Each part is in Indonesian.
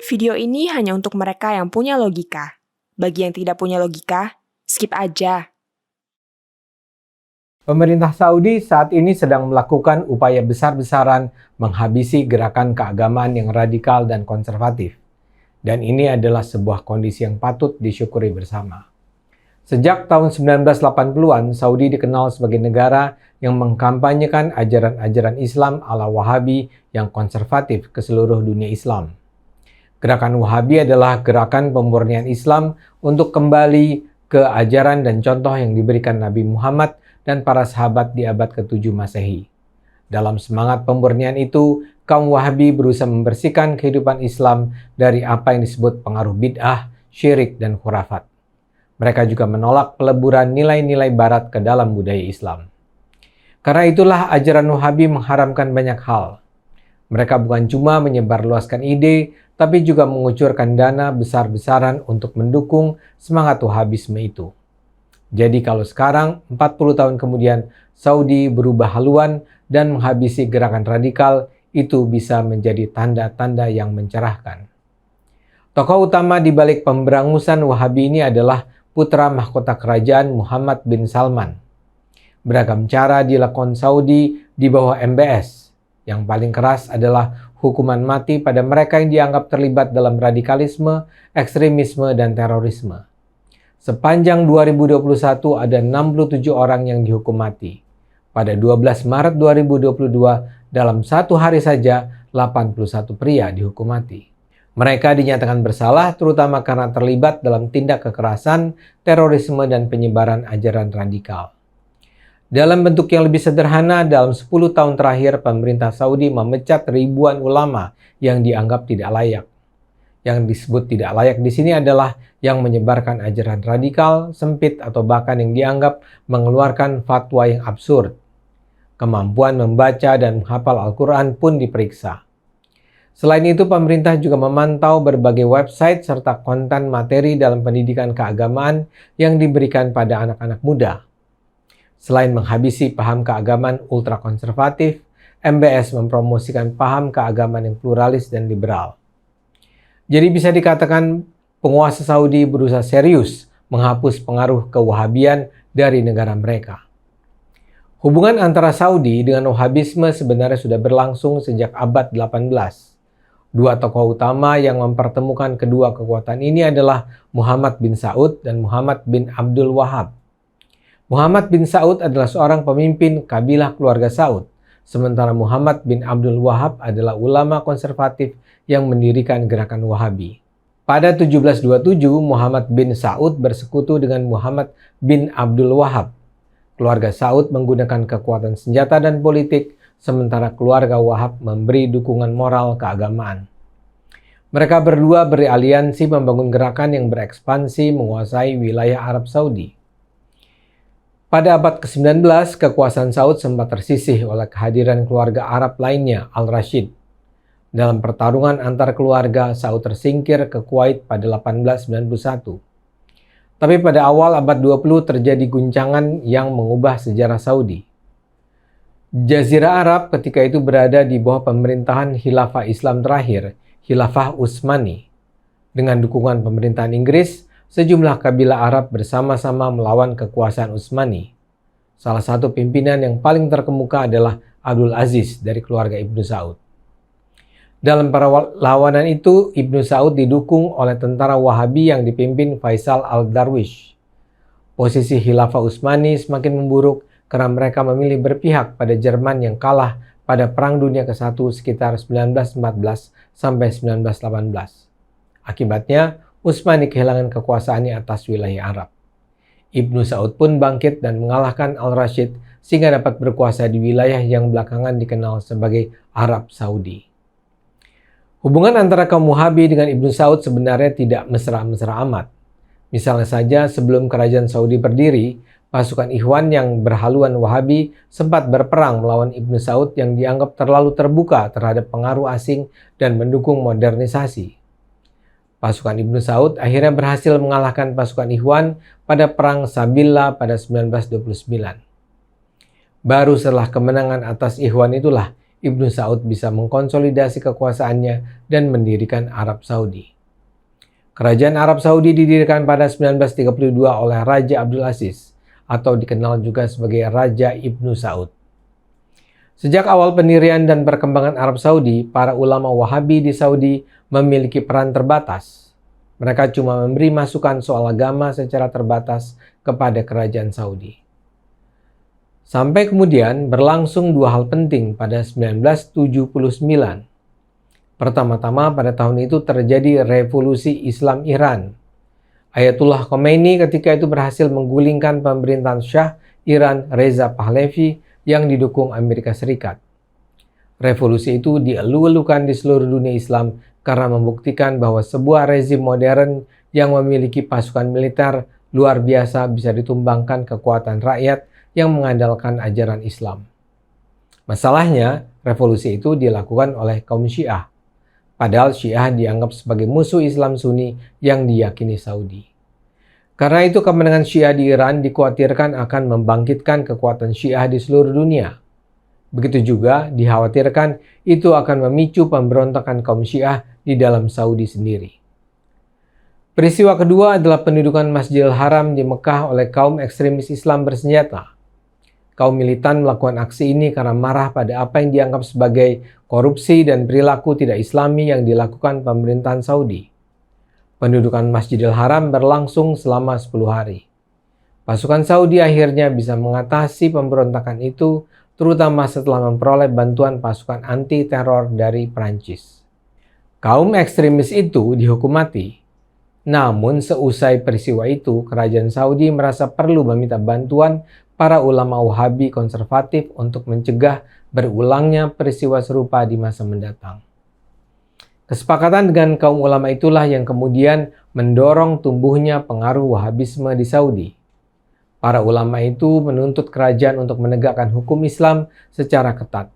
Video ini hanya untuk mereka yang punya logika. Bagi yang tidak punya logika, skip aja. Pemerintah Saudi saat ini sedang melakukan upaya besar-besaran menghabisi gerakan keagamaan yang radikal dan konservatif. Dan ini adalah sebuah kondisi yang patut disyukuri bersama. Sejak tahun 1980-an, Saudi dikenal sebagai negara yang mengkampanyekan ajaran-ajaran Islam ala Wahabi yang konservatif ke seluruh dunia Islam. Gerakan Wahabi adalah gerakan pemurnian Islam untuk kembali ke ajaran dan contoh yang diberikan Nabi Muhammad dan para sahabat di abad ke-7 Masehi. Dalam semangat pemurnian itu, kaum Wahabi berusaha membersihkan kehidupan Islam dari apa yang disebut pengaruh bid'ah, syirik, dan khurafat. Mereka juga menolak peleburan nilai-nilai barat ke dalam budaya Islam. Karena itulah ajaran Wahabi mengharamkan banyak hal. Mereka bukan cuma menyebarluaskan ide, tapi juga mengucurkan dana besar-besaran untuk mendukung semangat Wahabisme itu. Jadi kalau sekarang, 40 tahun kemudian, Saudi berubah haluan dan menghabisi gerakan radikal, itu bisa menjadi tanda-tanda yang mencerahkan. Tokoh utama di balik pemberangusan Wahabi ini adalah putra mahkota kerajaan Muhammad bin Salman. Beragam cara dilakukan Saudi di bawah MBS. Yang paling keras adalah hukuman mati pada mereka yang dianggap terlibat dalam radikalisme, ekstremisme, dan terorisme. Sepanjang 2021 ada 67 orang yang dihukum mati. Pada 12 Maret 2022, dalam satu hari saja 81 pria dihukum mati. Mereka dinyatakan bersalah terutama karena terlibat dalam tindak kekerasan, terorisme, dan penyebaran ajaran radikal. Dalam bentuk yang lebih sederhana, dalam 10 tahun terakhir pemerintah Saudi memecat ribuan ulama yang dianggap tidak layak. Yang disebut tidak layak di sini adalah yang menyebarkan ajaran radikal, sempit, atau bahkan yang dianggap mengeluarkan fatwa yang absurd. Kemampuan membaca dan menghafal Al-Quran pun diperiksa. Selain itu, pemerintah juga memantau berbagai website serta konten materi dalam pendidikan keagamaan yang diberikan pada anak-anak muda. Selain menghabisi paham keagamaan ultrakonservatif, MBS mempromosikan paham keagamaan yang pluralis dan liberal. Jadi bisa dikatakan penguasa Saudi berusaha serius menghapus pengaruh kewahabian dari negara mereka. Hubungan antara Saudi dengan Wahabisme sebenarnya sudah berlangsung sejak abad 18. Dua tokoh utama yang mempertemukan kedua kekuatan ini adalah Muhammad bin Saud dan Muhammad bin Abdul Wahab. Muhammad bin Saud adalah seorang pemimpin kabilah keluarga Saud, sementara Muhammad bin Abdul Wahab adalah ulama konservatif yang mendirikan gerakan Wahabi. Pada 1727, Muhammad bin Saud bersekutu dengan Muhammad bin Abdul Wahab. Keluarga Saud menggunakan kekuatan senjata dan politik, sementara keluarga Wahab memberi dukungan moral keagamaan. Mereka berdua beraliansi membangun gerakan yang berekspansi menguasai wilayah Arab Saudi. Pada abad ke-19, kekuasaan Saud sempat tersisih oleh kehadiran keluarga Arab lainnya, Al-Rashid. Dalam pertarungan antar keluarga, Saud tersingkir ke Kuwait pada 1891. Tapi pada awal abad 20 terjadi guncangan yang mengubah sejarah Saudi. Jazirah Arab ketika itu berada di bawah pemerintahan Khilafah Islam terakhir, Khilafah Utsmani. Dengan dukungan pemerintahan Inggris, sejumlah kabilah Arab bersama-sama melawan kekuasaan Utsmani. Salah satu pimpinan yang paling terkemuka adalah Abdul Aziz dari keluarga Ibnu Saud. Dalam perlawanan itu, Ibnu Saud didukung oleh tentara Wahabi yang dipimpin Faisal al-Darwish. Posisi Khilafah Utsmani semakin memburuk karena mereka memilih berpihak pada Jerman yang kalah pada Perang Dunia ke-1 sekitar 1914 sampai 1918. Akibatnya, Utsmani kehilangan kekuasaannya atas wilayah Arab. Ibnu Saud pun bangkit dan mengalahkan Al-Rashid sehingga dapat berkuasa di wilayah yang belakangan dikenal sebagai Arab Saudi. Hubungan antara kaum Wahabi dengan Ibnu Saud sebenarnya tidak mesra-mesra amat. Misalnya saja sebelum kerajaan Saudi berdiri, pasukan Ikhwan yang berhaluan Wahabi sempat berperang melawan Ibnu Saud yang dianggap terlalu terbuka terhadap pengaruh asing dan mendukung modernisasi. Pasukan Ibnu Saud akhirnya berhasil mengalahkan pasukan Ikhwan pada Perang Sabilla pada 1929. Baru setelah kemenangan atas Ikhwan itulah Ibnu Saud bisa mengkonsolidasi kekuasaannya dan mendirikan Arab Saudi. Kerajaan Arab Saudi didirikan pada 1932 oleh Raja Abdul Aziz, atau dikenal juga sebagai Raja Ibnu Saud. Sejak awal pendirian dan perkembangan Arab Saudi, para ulama Wahabi di Saudi memiliki peran terbatas. Mereka cuma memberi masukan soal agama secara terbatas kepada kerajaan Saudi. Sampai kemudian berlangsung dua hal penting pada 1979. Pertama-tama pada tahun itu terjadi revolusi Islam Iran. Ayatullah Khomeini ketika itu berhasil menggulingkan pemerintahan Shah Iran Reza Pahlavi yang didukung Amerika Serikat. Revolusi itu dielu-elukan di seluruh dunia Islam karena membuktikan bahwa sebuah rezim modern yang memiliki pasukan militer luar biasa bisa ditumbangkan kekuatan rakyat yang mengandalkan ajaran Islam. Masalahnya, revolusi itu dilakukan oleh kaum Syiah. Padahal Syiah dianggap sebagai musuh Islam Sunni yang diyakini Saudi. Karena itu kemenangan Syiah di Iran dikhawatirkan akan membangkitkan kekuatan Syiah di seluruh dunia. Begitu juga dikhawatirkan itu akan memicu pemberontakan kaum Syiah di dalam Saudi sendiri. Peristiwa kedua adalah pendudukan Masjidil Haram di Mekah oleh kaum ekstremis Islam bersenjata. Kaum militan melakukan aksi ini karena marah pada apa yang dianggap sebagai korupsi dan perilaku tidak Islami yang dilakukan pemerintahan Saudi. Pendudukan Masjidil Haram berlangsung selama 10 hari. Pasukan Saudi akhirnya bisa mengatasi pemberontakan itu, terutama setelah memperoleh bantuan pasukan anti-teror dari Prancis. Kaum ekstremis itu dihukum mati. Namun seusai peristiwa itu, kerajaan Saudi merasa perlu meminta bantuan para ulama Wahabi konservatif untuk mencegah berulangnya peristiwa serupa di masa mendatang. Kesepakatan dengan kaum ulama itulah yang kemudian mendorong tumbuhnya pengaruh Wahabisme di Saudi. Para ulama itu menuntut kerajaan untuk menegakkan hukum Islam secara ketat.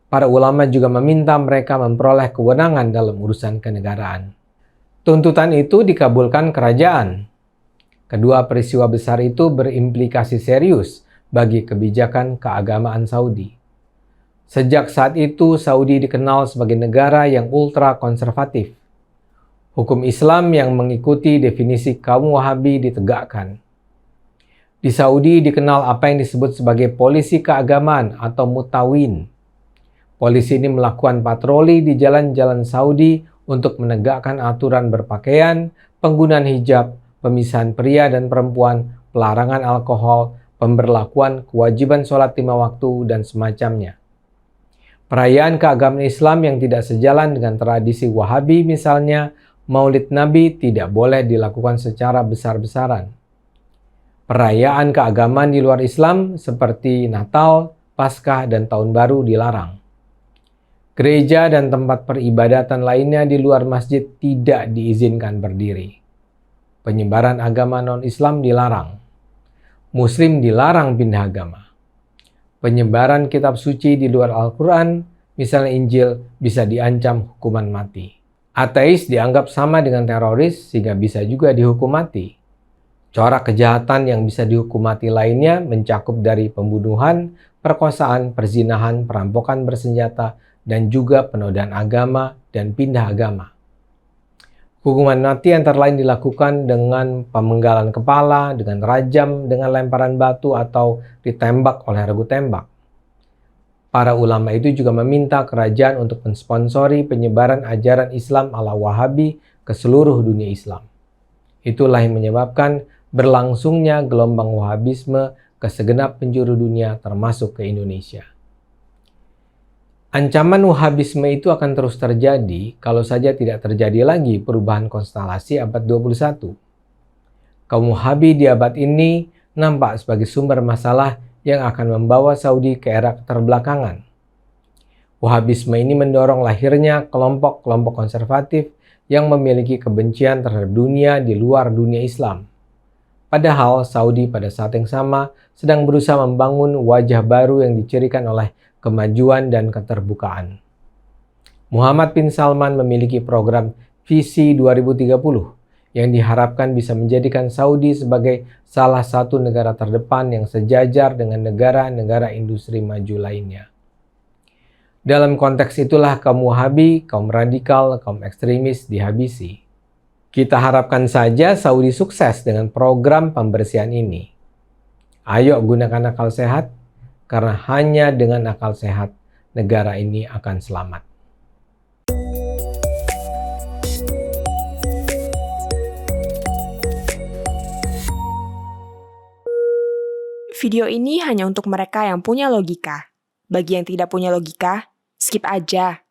Para ulama juga meminta mereka memperoleh kewenangan dalam urusan kenegaraan. Tuntutan itu dikabulkan kerajaan. Kedua peristiwa besar itu berimplikasi serius bagi kebijakan keagamaan Saudi. Sejak saat itu, Saudi dikenal sebagai negara yang ultra konservatif. Hukum Islam yang mengikuti definisi kaum Wahabi ditegakkan. Di Saudi dikenal apa yang disebut sebagai polisi keagamaan atau mutawin. Polisi ini melakukan patroli di jalan-jalan Saudi untuk menegakkan aturan berpakaian, penggunaan hijab, pemisahan pria dan perempuan, pelarangan alkohol, pemberlakuan kewajiban sholat 5 waktu, dan semacamnya. Perayaan keagamaan Islam yang tidak sejalan dengan tradisi Wahabi, misalnya Maulid Nabi, tidak boleh dilakukan secara besar-besaran. Perayaan keagamaan di luar Islam seperti Natal, Paskah, dan Tahun Baru dilarang. Gereja dan tempat peribadatan lainnya di luar masjid tidak diizinkan berdiri. Penyebaran agama non-Islam dilarang. Muslim dilarang pindah agama. Penyebaran kitab suci di luar Al-Quran, misalnya Injil, bisa diancam hukuman mati. Ateis dianggap sama dengan teroris sehingga bisa juga dihukum mati. Corak kejahatan yang bisa dihukum mati lainnya mencakup dari pembunuhan, perkosaan, perzinahan, perampokan bersenjata, dan juga penodaan agama dan pindah agama. Hukuman mati antara lain dilakukan dengan pemenggalan kepala, dengan rajam, dengan lemparan batu, atau ditembak oleh regu tembak. Para ulama itu juga meminta kerajaan untuk mensponsori penyebaran ajaran Islam ala Wahabi ke seluruh dunia Islam. Itulah yang menyebabkan berlangsungnya gelombang Wahabisme ke segenap penjuru dunia termasuk ke Indonesia. Ancaman Wahabisme itu akan terus terjadi kalau saja tidak terjadi lagi perubahan konstelasi abad 21. Kaum Wahabi di abad ini nampak sebagai sumber masalah yang akan membawa Saudi ke era keterbelakangan. Wahabisme ini mendorong lahirnya kelompok-kelompok konservatif yang memiliki kebencian terhadap dunia di luar dunia Islam. Padahal Saudi pada saat yang sama sedang berusaha membangun wajah baru yang dicirikan oleh kemajuan dan keterbukaan. Muhammad bin Salman memiliki program Visi 2030 yang diharapkan bisa menjadikan Saudi sebagai salah satu negara terdepan yang sejajar dengan negara-negara industri maju lainnya. Dalam konteks itulah kaum Wahabi, kaum radikal, kaum ekstremis dihabisi. Kita harapkan saja Saudi sukses dengan program pembersihan ini. Ayo gunakan akal sehat, karena hanya dengan akal sehat negara ini akan selamat. Video ini hanya untuk mereka yang punya logika. Bagi yang tidak punya logika, skip aja.